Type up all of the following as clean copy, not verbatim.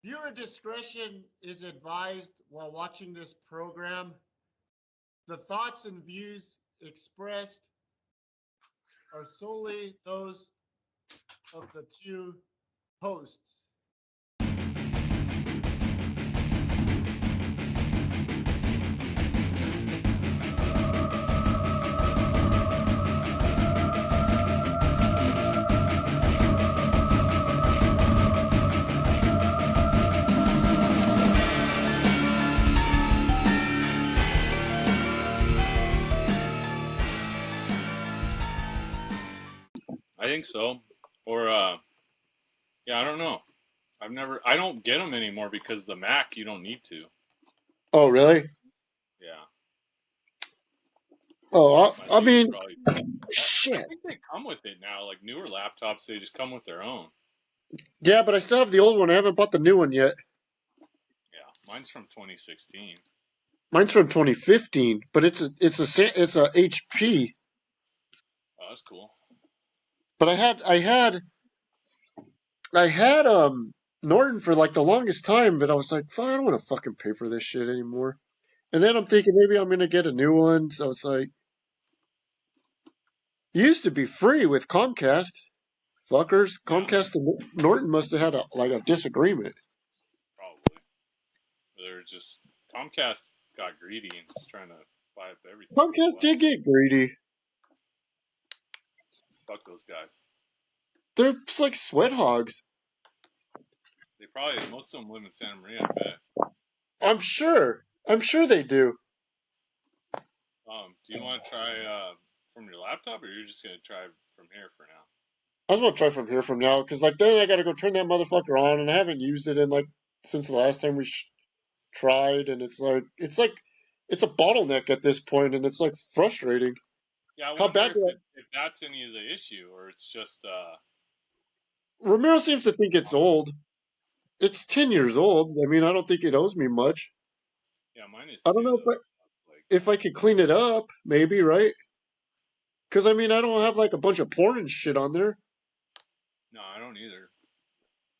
Viewer discretion is advised while watching this program. The thoughts and views expressed are solely those of the two hosts. I think so. Or, yeah, I don't know. I don't get them anymore because the Mac, you don't need to. Oh, really? Yeah. Oh, My I mean, probably, I shit. think they come with it now. Like newer laptops, they just come with their own. Yeah, but I still have the old one. I haven't bought the new one yet. Yeah. Mine's from 2016. Mine's from 2015, but it's a HP. Oh, that's cool. But I had Norton for like the longest time, but I was like, fuck, I don't want to fucking pay for this shit anymore. And then I'm thinking maybe I'm gonna get a new one. So it's like, it used to be free with Comcast. Fuckers, Yeah, Comcast and Norton must have had a disagreement. probably. They're just, Comcast got greedy and just trying to buy up everything as Comcast well. did get greedy. Fuck those guys. They're just like sweat hogs. They probably, most of them live in Santa Maria, I bet. I'm sure. I'm sure they do. Do you want to try from your laptop, or you're just gonna try from here for now? I was gonna try from here from now, because like then I gotta go turn that motherfucker on, and I haven't used it in like since the last time we tried, and it's a bottleneck at this point, and it's like frustrating. Yeah, I How wonder bad? if that's any of the issue, or it's just Ramiro seems to think it's old. It's 10 years old. I mean, I don't think it owes me much. yeah, mine is I don't too know though. Like, if I could clean it up, maybe, right? Because I mean, I don't have like a bunch of porn and shit on there. no, I don't either.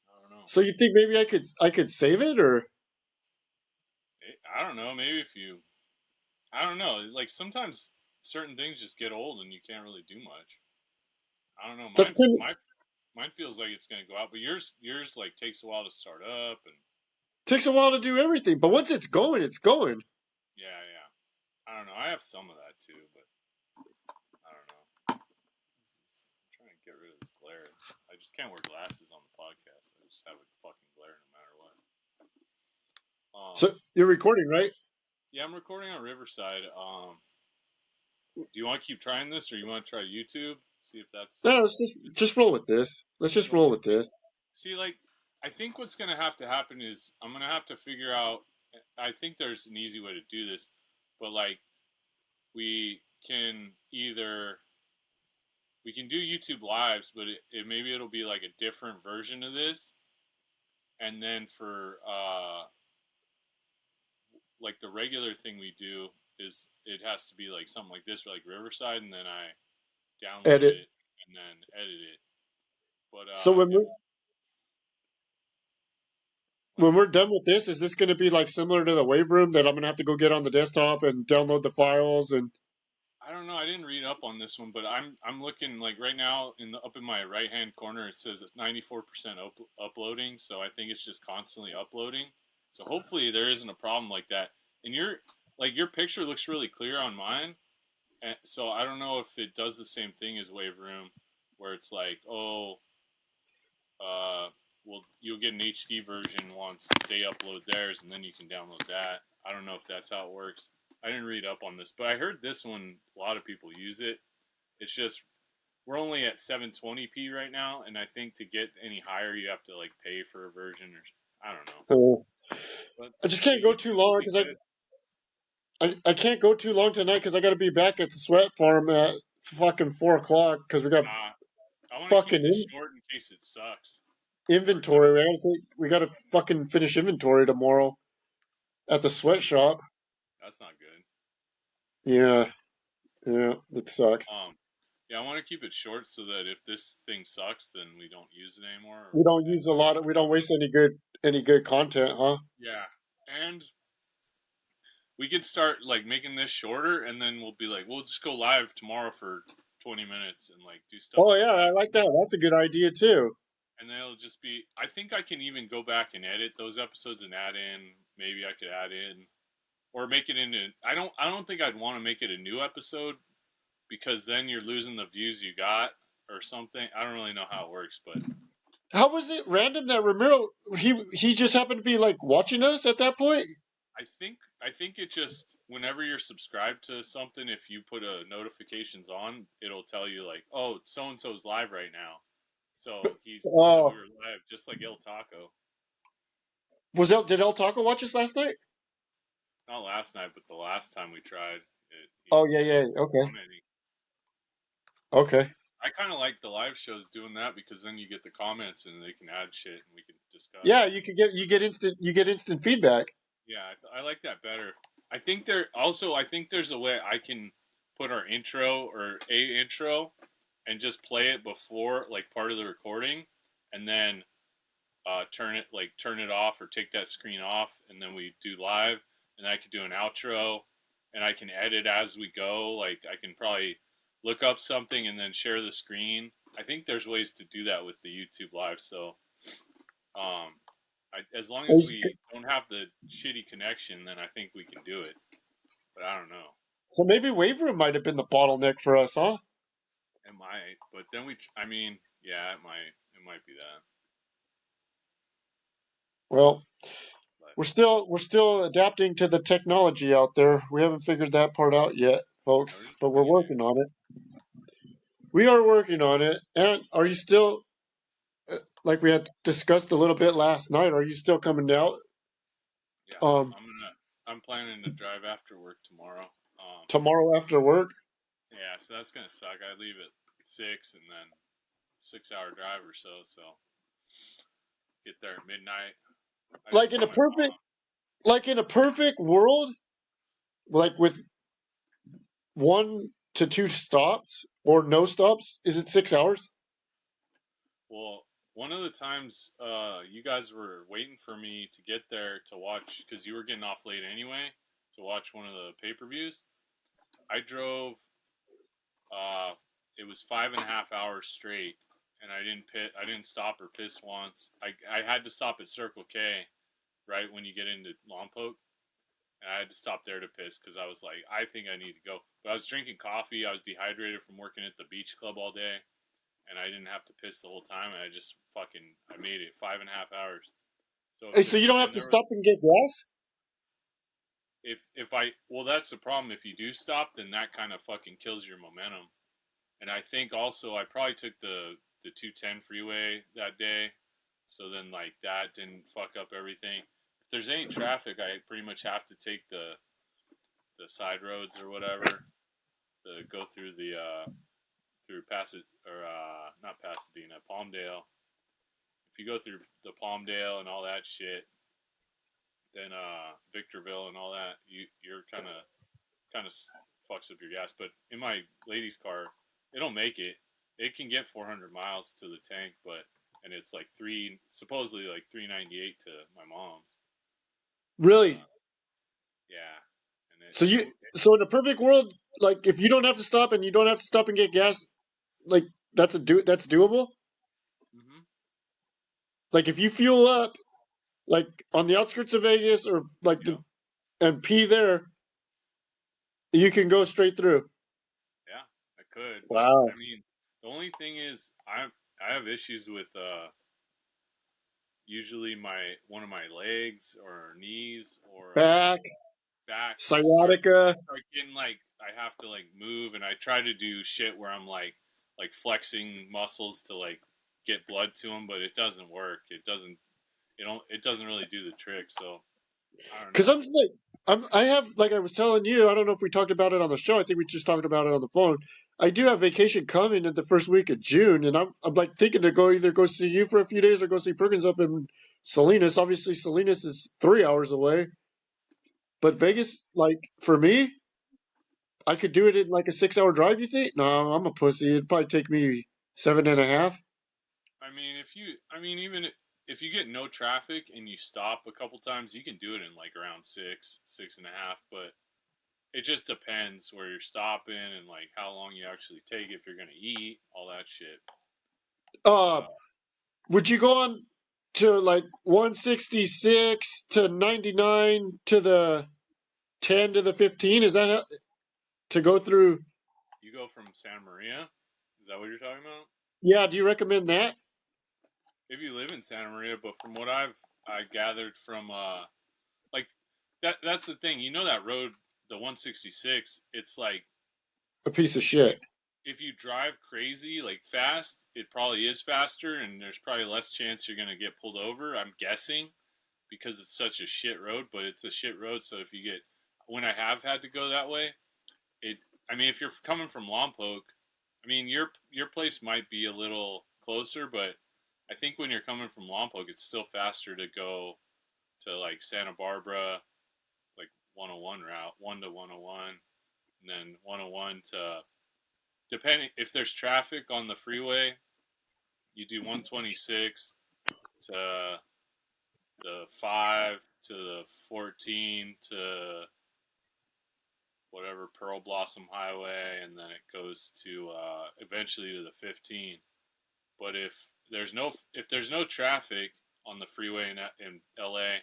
I don't know. So you think maybe I could save it, or I don't know. Maybe if you, I don't know. Like sometimes certain things just get old and you can't really do much. I don't know. that's kind of Mine feels like it's gonna go out, but yours like takes a while to start up, and takes a while to do everything. But once it's going, it's going. yeah, yeah. I don't know. I have some of that too, but I don't know. I'm trying to get rid of this glare. I just can't wear glasses on the podcast. I just have a fucking glare no matter what. So you're recording, right? Yeah, I'm recording on Riverside. Do you want to keep trying this, or you want to try YouTube? See if that's. No, let's just roll with this. Let's just roll with this. See, like, I think what's gonna have to happen is I'm gonna have to figure out. I think there's an easy way to do this, but like, we can either we can do YouTube lives, but maybe it'll be like a different version of this, and then for like the regular thing we do is it has to be like something like this, or like Riverside, and then I download Edit. it and then edit it. But So when if, we're done with this, is this going to be like similar to the wave room that I'm going to have to go get on the desktop and download the files and? I don't know. I didn't read up on this one, but I'm looking like right now up in my right hand corner. It says it's 94% uploading, so I think it's just constantly uploading. So hopefully there isn't a problem like that. And your picture looks really clear on mine, and so I don't know if it does the same thing as Wave Room, where it's like, oh, well, you'll get an HD version once they upload theirs, and then you can download that. I don't know if that's how it works. I didn't read up on this, but I heard this one. A lot of people use it. It's just we're only at 720p right now, and I think to get any higher, you have to like pay for a version, or I don't know. But I just the can't go too YouTube will long be because good. I can't go too long tonight because I got to be back at the sweat farm at fucking 4 o'clock because we got I want to keep fucking this short in case it sucks. Or inventory. We got to fucking finish inventory tomorrow at the sweatshop. that's not good. Yeah, yeah, it sucks. Yeah, I want to keep it short so that if this thing sucks, then we don't use it anymore. We don't use a lot of. We don't waste any good any good content, huh? Yeah, and we could start like making this shorter, and then we'll be like, we'll just go live tomorrow for 20 minutes and like do stuff Oh like yeah, I that. like that. That's a good idea too. And then it'll just be. I think I can even go back and edit those episodes and add in. Maybe I could add in or make it into. I don't think I'd want to make it a new episode because then you're losing the views you got or something. I don't really know how it works, but How was it random that Ramiro he just happened to be like watching us at that point? I think it just whenever you're subscribed to something, if you put a notifications on, it'll tell you like, oh, so and so's live right now. So we Oh, were live, just like El Taco. did El Taco watch us last night? Not last night, but the last time we tried it, Oh he yeah, was yeah. Okay, commenting. okay. I kind of like the live shows doing that because then you get the comments and they can add shit and we can discuss. Yeah, you get instant feedback. Yeah, I like that better. I think there's a way I can put our intro or a intro and just play it before like part of the recording, and then turn it off or take that screen off, and then we do live, and I could do an outro, and I can edit as we go. Like I can probably look up something and then share the screen. I think there's ways to do that with the YouTube live. So um, as long I as just- we don't have the shitty connection, then I think we can do it. But I don't know. So maybe Wave Room might have been the bottleneck for us, huh? It might, but then I mean, yeah, it might. It might be that. Well, But we're still adapting to the technology out there. We haven't figured that part out yet, yeah, we're folks, just but we're winging it. working on it. We are working on it. And are you still like we had discussed a little bit last night? Are you still coming out Yeah, um I'm planning to drive after work tomorrow. tomorrow after work? Yeah, so that's gonna suck. I leave at 6 and then 6 hour drive or so. So get there at midnight. I gotta Like in tell a my perfect mom. world, like with 1 to 2 stops or no stops, is it 6 hours? Well, one of the times you guys were waiting for me to get there to watch because you were getting off late anyway to watch one of the pay per views. I drove. Uh, it was 5.5 hours straight, and I didn't pit. I didn't stop or piss once. I had to stop at Circle K right when you get into Lompoc, and I had to stop there to piss because I was like, I think I need to go. But I was drinking coffee. I was dehydrated from working at the beach club all day, and I didn't have to piss the whole time. And I just I made it 5.5 hours. So if So there you don't have and to there were stop and get gas? if I well that's the problem. If you do stop, then that kind of fucking kills your momentum. And I think also I probably took the 210 freeway that day, so then like that didn't fuck up everything. If there's any traffic, I pretty much have to take the side roads or whatever to go through the through not Pasadena, Palmdale. If you go through the Palmdale and all that shit, then Victorville and all that, you're kind of fucks up your gas. But in my lady's car, it'll make it. It can get 400 miles to the tank, but and it's like supposedly like 398 to my mom's. But Really? yeah, and So so in a perfect world, like if you don't have to stop and you don't have to stop and get gas, like that's doable? mm-hmm. Like if you fuel up like on the outskirts of Vegas or like the Yep, and pee there, you can go straight through. yeah, I could, but Wow. I mean, the only thing is I have issues with usually my one of my legs or knees or Back, back sciatica. start getting like I have to like move, and I try to do shit where I'm like flexing muscles to like get blood to them, but it doesn't work. It doesn't really do the trick. So I don't Because know. I'm just like I have like I was telling you. I don't know if we talked about it on the show. I think we just talked about it on the phone. I do have vacation coming in the first week of June, and I'm like thinking to either go see you for a few days or go see Perkins up in Salinas. Obviously, Salinas is 3 hours away, but Vegas, like for me, I could do it in like a 6 hour drive. You think? No, I'm a pussy. It'd probably take me 7.5. I mean, if you, I mean, even if you get no traffic and you stop a couple times, you can do it in like around 6.5. But it just depends where you're stopping and like how long you actually take if you're gonna eat all that shit. Uh, would you go on to like 166 to 99 to the 10 to the 15? Is that to go through? You go from Santa Maria. Is that what you're talking about? Yeah, do you recommend that? If you live in Santa Maria, but from what I gathered from like that's the thing. You know that road, the 166. It's like A piece of shit. if you drive crazy, like fast, it probably is faster, and there's probably less chance you're gonna get pulled over. I'm guessing because it's such a shit road, but it's a shit road. So if you get, when I have had to go that way, it. I mean, if you're coming from Lompoc, I mean your place might be a little closer, but I think when you're coming from Lompoc, it's still faster to go to like Santa Barbara, like 101 route, 1 to 101, and then 101 to, depending if there's traffic on the freeway, you do 126 to the 5 to the 14 to whatever Pearl Blossom Highway, and then it goes to eventually to the 15. But if there's no traffic on the freeway in LA,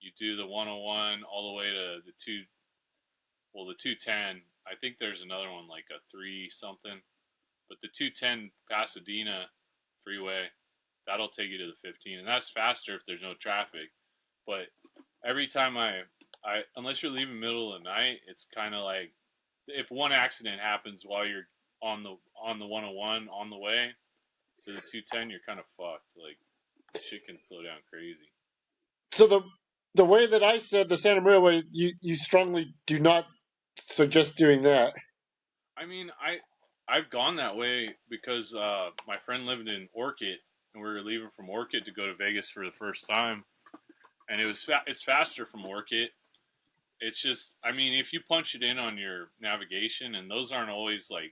you do the 101 all the way to the 210. I think there's another one like a 3 something, but the 210 Pasadena freeway, that'll take you to the 15, and that's faster if there's no traffic. But every time I unless you're leaving middle of the night, it's kind of like if one accident happens while you're on the 101 on the way to the 210, you're kind of fucked. Like shit can slow down crazy. So the way that I said the Santa Maria way, you strongly do not suggest doing that. I mean, I've gone that way because my friend lived in Orchid, and we were leaving from Orchid to go to Vegas for the first time, and it's faster from Orchid. It's just, I mean, if you punch it in on your navigation, and those aren't always like,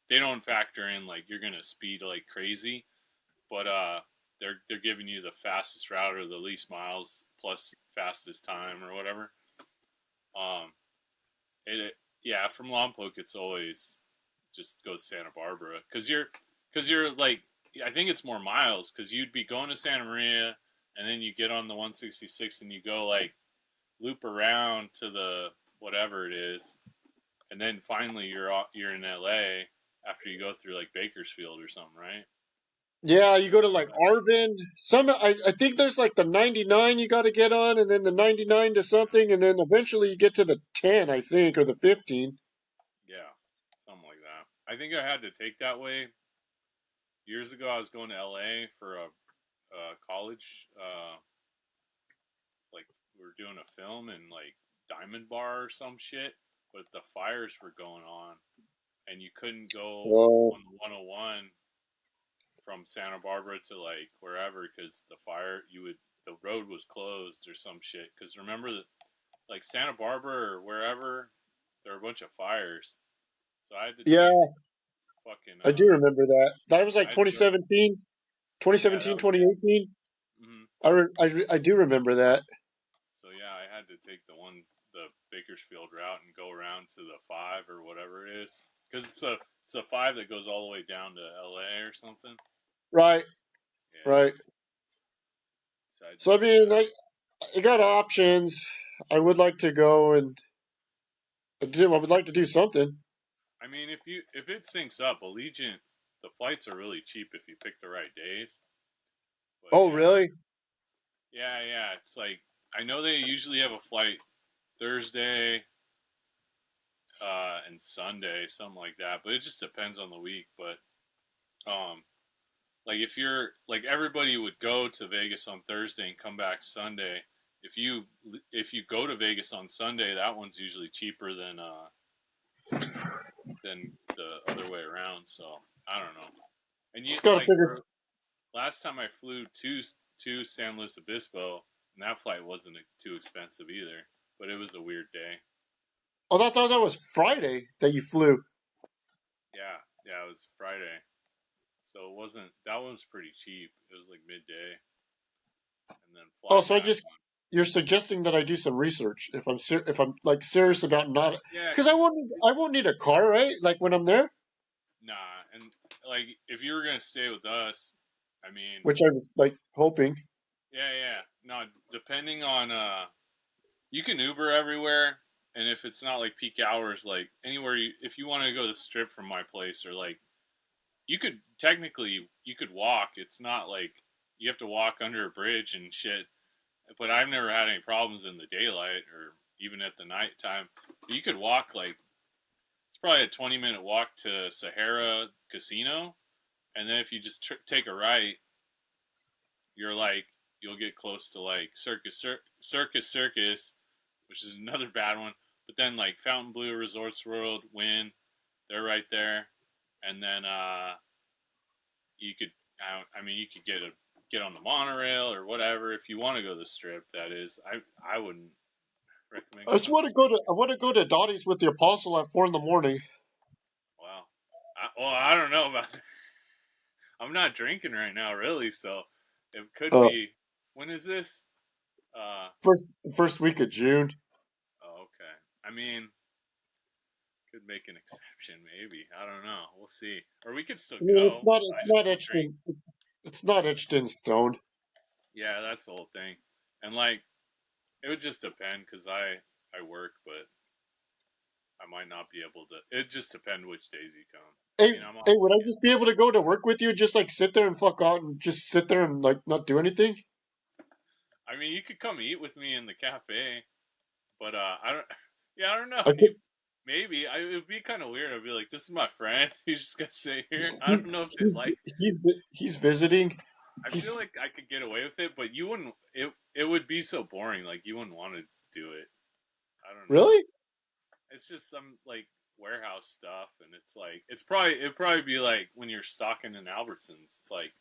they don't factor in like you're gonna speed like crazy, but they're giving you the fastest route or the least miles plus fastest time or whatever. Um, yeah, from Lompoc it's always just go Santa Barbara because you're like, I think it's more miles because you'd be going to Santa Maria and then you get on the 166 and you go like loop around to the whatever it is, and then finally you're in LA after you go through like Bakersfield or something, right? Yeah, you go to like Arvin. I think there's like the 99 you got to get on, and then the 99 to something, and then eventually you get to the 10, I think, or the 15. Yeah, something like that. I think I had to take that way years ago. I was going to LA for a college, like we were doing a film in like Diamond Bar or some shit, but the fires were going on, and you couldn't go Well, on the 101 from Santa Barbara to like wherever because the road was closed or some shit. Because remember that like Santa Barbara or wherever there were a bunch of fires, so I had to yeah, take fucking I do remember that. That was like I had to go. 2017, Yeah, that 2017, was it. 2018. Hmm. I do remember that. So yeah, I had to take the Bakersfield route and go around to the 5 or whatever it is because it's a 5 that goes all the way down to LA or something. Right, Yeah, right. so I had to So I do mean, that. I got options. I would like to go and I would like to do something. I mean, if it syncs up, Allegiant, the flights are really cheap if you pick the right days. But Oh, yeah, really? yeah. It's like I know they usually have a flight Thursday and Sunday, something like that. But it just depends on the week. But like if you're like everybody would go to Vegas on Thursday and come back Sunday. If you go to Vegas on Sunday, that one's usually cheaper than the other way around. So I don't know. And you Just got to like figure. for last time I flew to San Luis Obispo, and that flight wasn't too expensive either. But it was a weird day. Oh, I thought that was Friday that you flew. Yeah, it was Friday, so it wasn't. That one was pretty cheap. It was like midday. Oh, lot so better. you're suggesting that I do some research if I'm like serious about not Yeah, because 'cause I won't need a car, right? Like when I'm there, nah, and like if you were gonna stay with us, I mean, which I was like hoping. yeah. No, depending on you can Uber everywhere, and if it's not like peak hours, like anywhere if you want to go to the Strip from my place, or like you could walk. It's not like you have to walk under a bridge and shit. But I've never had any problems in the daylight or even at the nighttime. You could walk like it's probably a 20-minute walk to Sahara Casino, and then if you just take a right, you're like you'll get close to like Circus, which is another bad one. But then like Fountain Blue Resorts World, Wynn, they're right there, and then you could I mean you could get on the monorail or whatever if you want to go to the Strip. That is, I wouldn't recommend I going just to the want to Strip. I want to go to Dottie's with the Apostle at 4 in the morning. Wow. I don't know about that. I'm not drinking right now, really, so it could Uh, be. When is this? Uh, first week of June. oh, okay. I mean, could make an exception, maybe. I don't know. We'll see. Or we could still I mean, go. I just won't drink. it's not etched in stone. Yeah, that's the whole thing. And like, it would just depend because I work, but I might not be able to. It just depend which days you come. I Hey, mean, I'm off hey, would I weekend. just be able to go to work with you, and just like sit there and fuck out, and just sit there and like not do anything? I mean, you could come eat with me in the cafe, but I don't. Yeah, I don't know. I You could. maybe it would be kind of weird. I'd be like, "This is my friend. He's just gonna sit here." I He's don't know if they'd like. he's visiting. I feel He's like I could get away with it, but you wouldn't. It would be so boring. Like you wouldn't want to do it. I don't know. really. It's just some like warehouse stuff, and it's like it'd probably be like when you're stocking in Albertsons. It's like,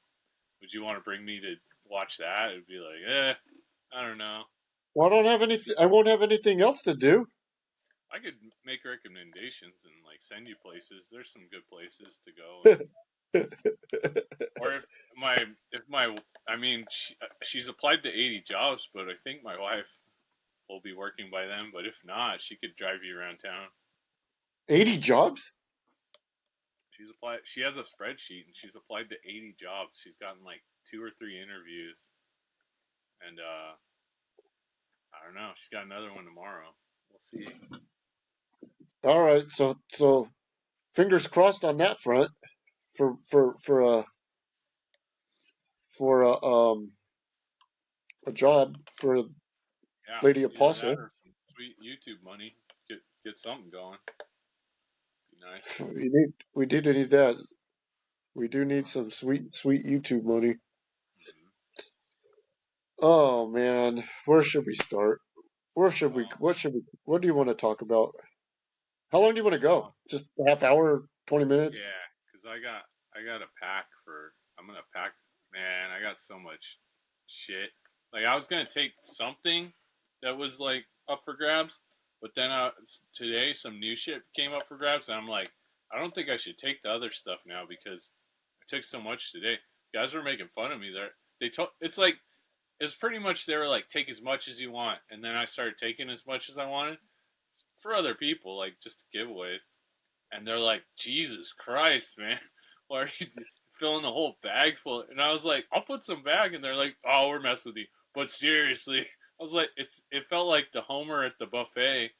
would you want to bring me to watch that? It'd be like, I don't know. Well, I don't have anything. I won't have anything else to do. I could make recommendations and like send you places. There's some good places to go, and or if my I mean she's applied to 80 jobs, but I think my wife will be working by then. But if not, she could drive you around town. 80 jobs. She's applied. She has a spreadsheet, and she's applied to 80 jobs. She's gotten like 2 or 3 interviews, and I don't know. She's got another one tomorrow. We'll see. All right, so fingers crossed on that front for for a job for Yeah, Lady either that Apostle. or some sweet YouTube money. Get something going. Be nice. We do need that. We do need some sweet YouTube money. Mm-hmm. Oh man, where should we start? Where should we? Well, What should we? What do you want to talk about? How long do you want to go? um, Just a half hour, 20 minutes? yeah, because I got a pack for. I'm gonna pack. Man, I got so much shit. Like I was gonna take something that was like up for grabs, but then today some new shit came up for grabs, and I'm like, I don't think I should take the other stuff now because I took so much today. Guys were making fun of me. They told it's like it's pretty much they were like take as much as you want, and then I started taking as much as I wanted for other people, like just giveaways, and they're like, Jesus Christ, man, why are you filling the whole bag full? And I was like, I'll put some back, and they're like, oh, we're messing with you. But seriously, I was like, it felt like the Homer at the buffet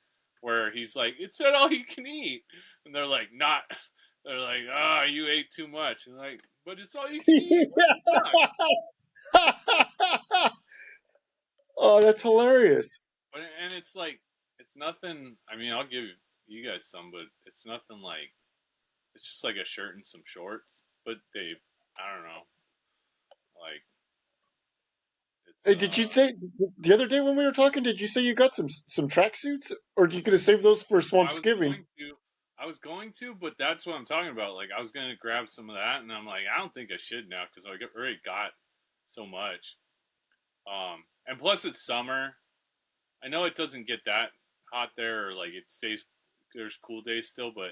where he's like, it said all you can eat, and they're like, not. They're like, ah, oh, you ate too much, and like, but it's all you can eat. What the fuck? Oh, that's hilarious. But and it's like, it's nothing. I mean, I'll give you guys some, but it's nothing like. It's just like a shirt and some shorts, but I don't know, like it's Hey, did you say the other day when we were talking? Did you say you got some tracksuits, or you could have saved those for I was Swampsgiving? going to, but that's what I'm talking about. Like I was gonna grab some of that, and I'm like, I don't think I should now because already got so much. And plus it's summer. I know it doesn't get that hot there, or like it stays. There's cool days still, but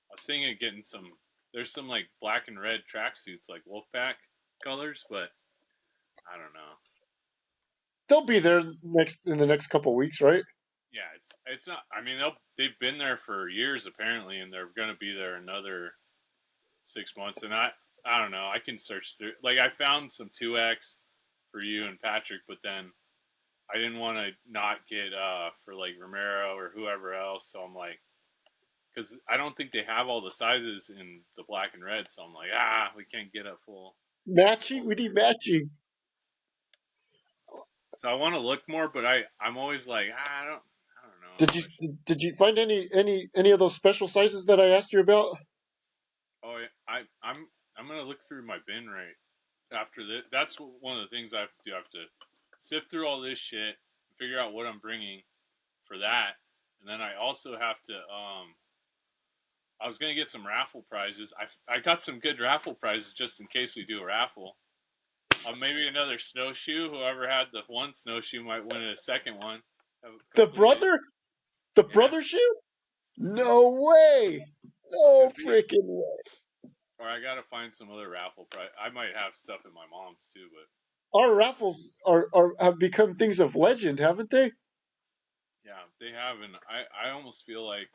I was thinking of getting some. There's some like black and red tracksuits, like Wolfpack colors, but I don't know. they'll be there in the next couple weeks, right? Yeah, it's not. I mean, they've been there for years apparently, and they're going to be there another 6 months. And I don't know. I can search through. Like I found some 2X for you and Patrick, but then I didn't want to not get for like Romero or whoever else. So I'm like, because I don't think they have all the sizes in the black and red. So I'm like, we can't get a full. Matching, we need matching. So I want to look more, but I'm always like, I don't know Did if you I should. did you find any of those special sizes that I asked you about? Oh, I'm gonna look through my bin right after this. That's one of the things I have to do. I have to sift through all this shit, figure out what I'm bringing for that, and then I also have to. I was gonna get some raffle prizes. I got some good raffle prizes just in case we do a raffle. Maybe another snowshoe. Whoever had the one snowshoe might win a second one. The Completed. brother, the Yeah, brother shoe? No way! No could be. freaking way! Or I gotta find some other raffle prize. I might have stuff at my mom's too, but Our raffles are have become things of legend, haven't they? yeah, they have, and I almost feel like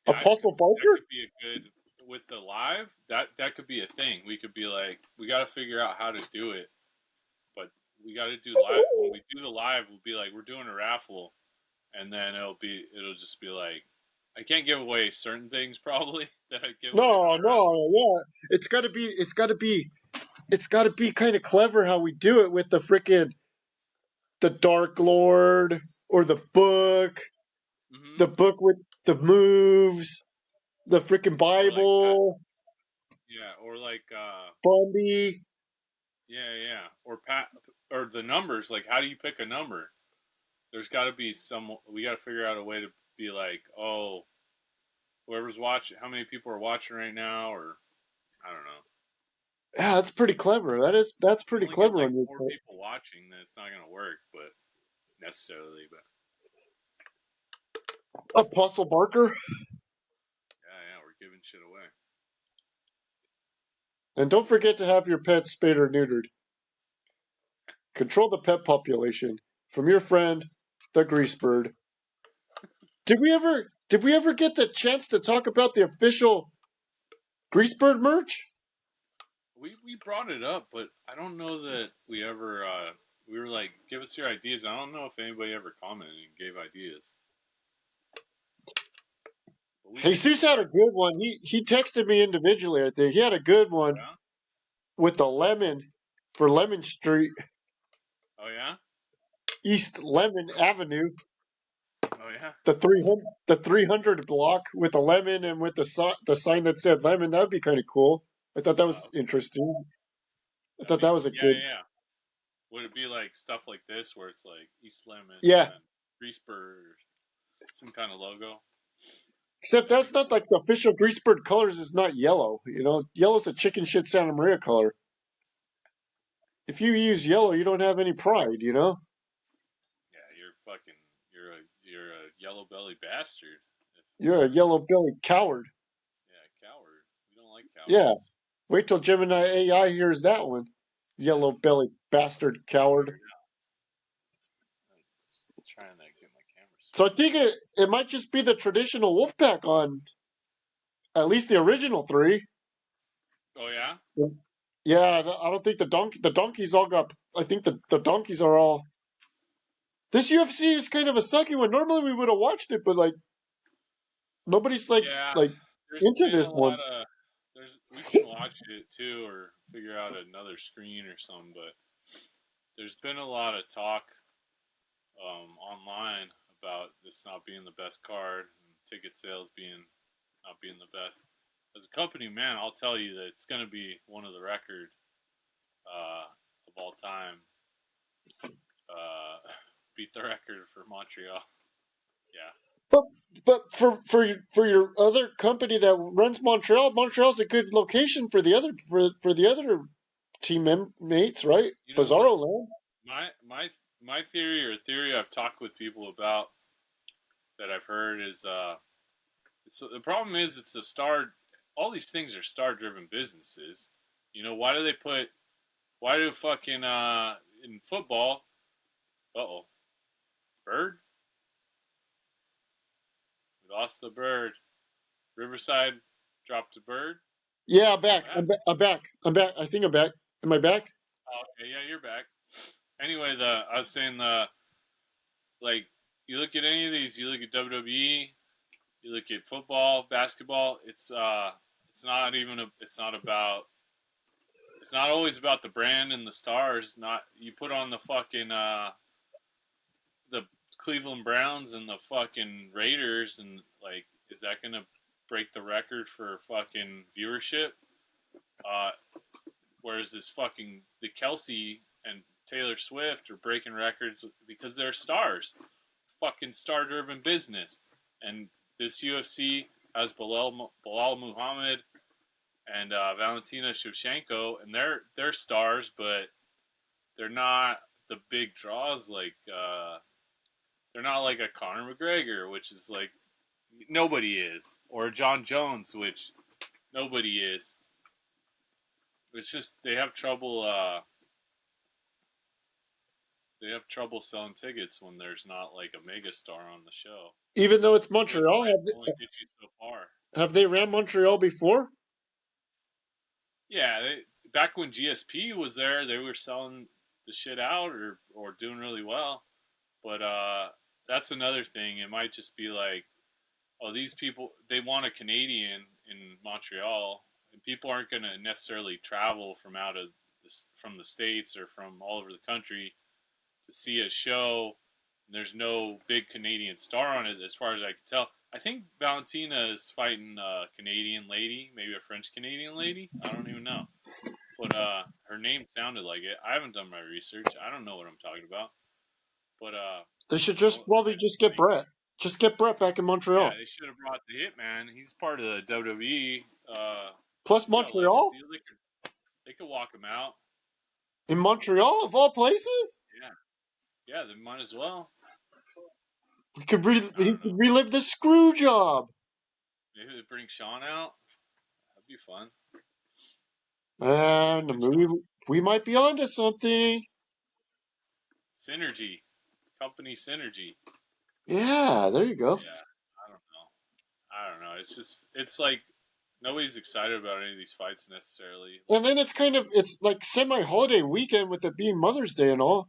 Apostle that Barker? could be a good with the live. That could be a thing. We could be like, we got to figure out how to do it, but we got to do live. When we do the live, we'll be like, we're doing a raffle, and then it'll just be like, I can't give away certain things probably that I give away on No, a raffle. no, yeah. It's gotta be kind of clever how we do it with the Dark Lord or Mm-hmm. the book with the moves, the freaking Or like that. Bible, Yeah. Or like Bundy. yeah. Or the numbers. Like, how do you pick a number? There's got to be some. We got to figure out a way to be like, oh, whoever's watching, how many people are watching right now, or I don't know. Yeah, that's pretty clever. That's You pretty only get clever like on your four part. people watching, then it's not gonna work, but necessarily. But Apostle Barker. yeah, we're giving shit away. And don't forget to have your pet spayed or neutered. Control the pet population. From your friend, the Greasebird. Did we ever get the chance to talk about the official Greasebird merch? We brought it up, but I don't know that we ever. We were like, give us your ideas. I don't know if anybody ever commented and gave ideas. But we should. Jesus had a good one. He texted me individually, I think. He had a good one Yeah. with the lemon for Lemon Street, Oh yeah. East Lemon Avenue, Oh yeah. the 300 block with the lemon and with the sign that said lemon. That would be kind of cool. I thought that was interesting. I That'd thought be that cool. was a Yeah, good. yeah. Would it be like stuff like this where it's like East Lemon and Yeah, then Greaseburg or some kind of logo? except That'd be that's not cool. like the official Greasebird colors is not yellow. Yellow's a chicken shit Santa Maria color. If you use yellow, you don't have any pride. Yeah, you're a yellow belly bastard. You're a yellow belly coward. Yeah, coward. We don't like Yeah. cowards. Wait till Gemini AI hears that one. Yellow belly bastard Figure coward. it out. I'm trying to get my camera So I set. think it might just be the traditional Wolfpack on at least the original three. Oh yeah. Yeah, I don't think the donkeys all got. I think the donkeys are all. This UFC is kind of a sucky one. Normally we would have watched it, but like nobody's Yeah. like There's into been this a lot one. of. We can watch it too, or figure out another screen or something. But there's been a lot of talk online about this not being the best card and ticket sales being not being the best. As a company, man, I'll tell you that it's going to be one of the record of all time. Uh, beat the record for Montreal. Yeah. But for your other company that runs Montreal, Montreal's a good location for the other teammates, right? You know what? Bizarro Land. My theory, or theory I've talked with people about that I've heard, is the problem is it's a star. All these things are star driven businesses. Why do they put? Why do fucking in football, Bird? We lost the Bird. Riverside dropped a Bird. Yeah, I'm back. I'm back. I'm back. I think I'm back. Am I back? Oh, okay, yeah, you're back. Anyway, I was saying like you look at any of these, you look at WWE, you look at football, basketball. It's not even it's not always about the brand and the stars. Not you put on the fucking the Cleveland Browns and the fucking Raiders, and like, is that gonna break the record for fucking viewership? Uh, whereas the Kelsey and Taylor Swift are breaking records because they're stars. Fucking star-driven business, and this UFC has Bilal Muhammad and Valentina Shevchenko, and they're stars, but they're not the big draws like they're not like a Conor McGregor, which is like nobody is, or John Jones, which nobody is. It's just they have trouble selling tickets when there's not like a megastar on the show. Even though it's Montreal, Only gets you so far. have they ran Montreal before? Yeah, back when GSP was there, they were selling the shit out or doing really well. But that's another thing. It might just be like, oh, these people, they want a Canadian in Montreal, and people aren't going to necessarily travel from from the States or from all over the country to see a show. There's no big Canadian star on it, as far as I can tell. I think Valentina is fighting a Canadian lady, maybe a French Canadian lady. I don't even know, but her name sounded like it. I haven't done my research. I don't know what I'm talking about, but They should probably just get Brett. Just get Brett back in Montreal. Yeah, they should have brought the Hitman. He's part of the WWE. Plus Montreal? They could walk him out. In Montreal, of all places? Yeah, they might as well. He could relive the screw job. Maybe they bring Sean out. That'd be fun. And we might be onto something. Synergy. Company synergy. Yeah, there you go. Yeah, I don't know. It's like nobody's excited about any of these fights necessarily. And then it's like semi-holiday weekend with it being Mother's Day and all.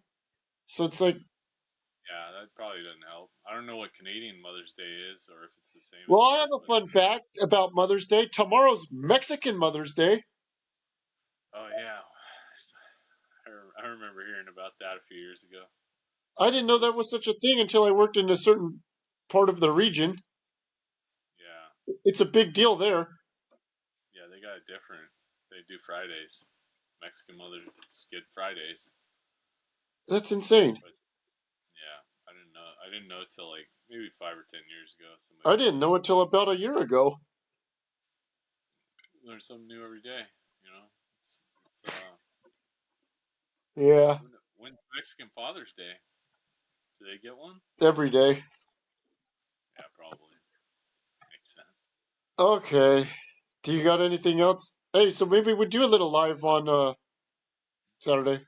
So it's like, yeah, that probably doesn't help. I don't know what Canadian Mother's Day is, or if it's the same. Well, I have a fun fact about Mother's Day. Tomorrow's Mexican Mother's Day. Oh yeah, I remember hearing about that a few years ago. I didn't know that was such a thing until I worked in a certain part of the region. Yeah. It's a big deal there. Yeah, they got it different. They do Fridays. Mexican mothers get Fridays. That's insane. But, yeah, I didn't know till like maybe 5 or 10 years ago. I didn't know it till about a year ago. Learn something new every day, you know. Yeah. When's Mexican Father's Day? Do they get one? Every day. Yeah, probably. Makes sense. Okay. Do you got anything else? Hey, so maybe we do a little live on Saturday.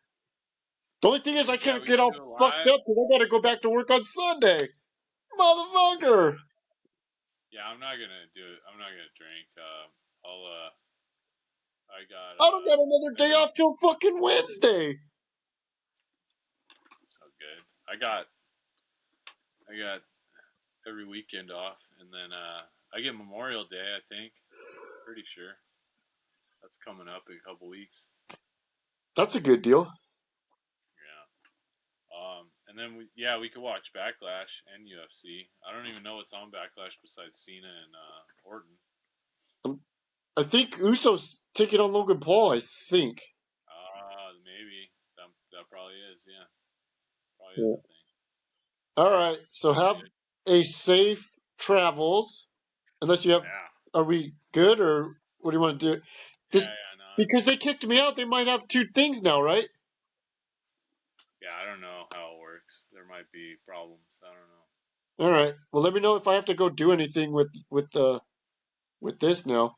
The only thing is I can't get all fucked up because I gotta go back to work on Sunday. Motherfucker! Yeah, I'm not gonna do it. I'm not gonna drink. I don't got another day off till fucking Wednesday. So good. I got every weekend off, and then I get Memorial Day. I think, pretty sure that's coming up in a couple weeks. That's a good deal. Yeah. And then we could watch Backlash and UFC. I don't even know what's on Backlash besides Cena and Orton. I think Uso's taking on Logan Paul. I think. Maybe that probably is. Yeah. Probably is a thing. All right. So have a safe travels. Unless you have. Yeah. Are we good or what do you want to do? No, because they kicked me out, they might have two things now, right? Yeah, I don't know how it works. There might be problems. I don't know. All right. Well, let me know if I have to go do anything with this now.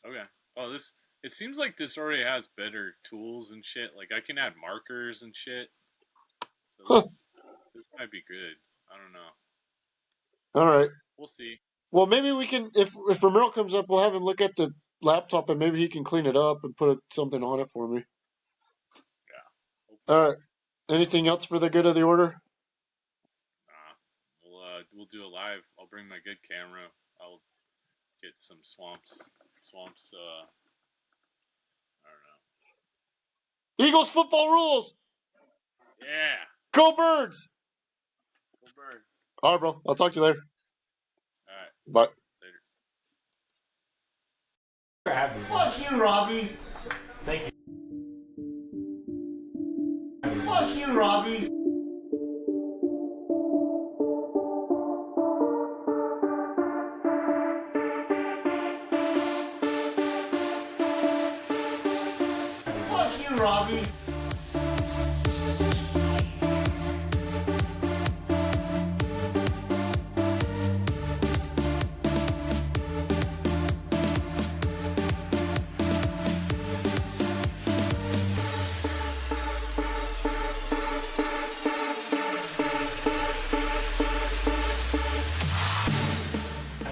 Okay. Oh, It seems like this already has better tools and shit. Like I can add markers and shit. So Huh. this might be good. I don't know. All right. We'll see. Well, maybe we can. If Romero comes up, we'll have him look at the laptop and maybe he can clean it up and put something on it for me. Yeah. All right. Anything else for the good of the order? We'll do it live. I'll bring my good camera. I'll get some swamps. I don't know. Eagles football rules. Yeah. Go Birds. Go Birds. All right, bro. I'll talk to you later. All right. Bye. Later. Fuck you, Robbie. Thank you. Fuck you, Robbie. Fuck you, Robbie.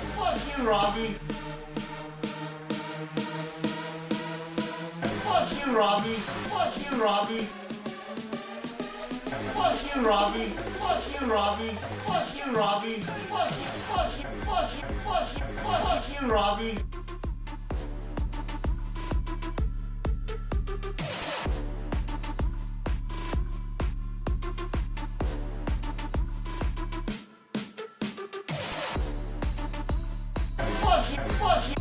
Fuck you, Robbie. Fuck you, Robbie. Fuck you, Robbie. Fuck you, Robbie. Fuck you, Robbie. Fuck you, Robbie. Fuck you, fuck you, fuck you, fuck you, fuck you, Robbie. Fuck you, fuck you.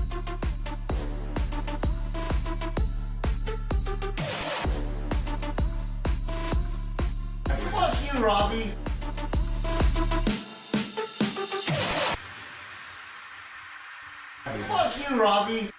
Fuck you, Robbie. Fuck you, Robbie.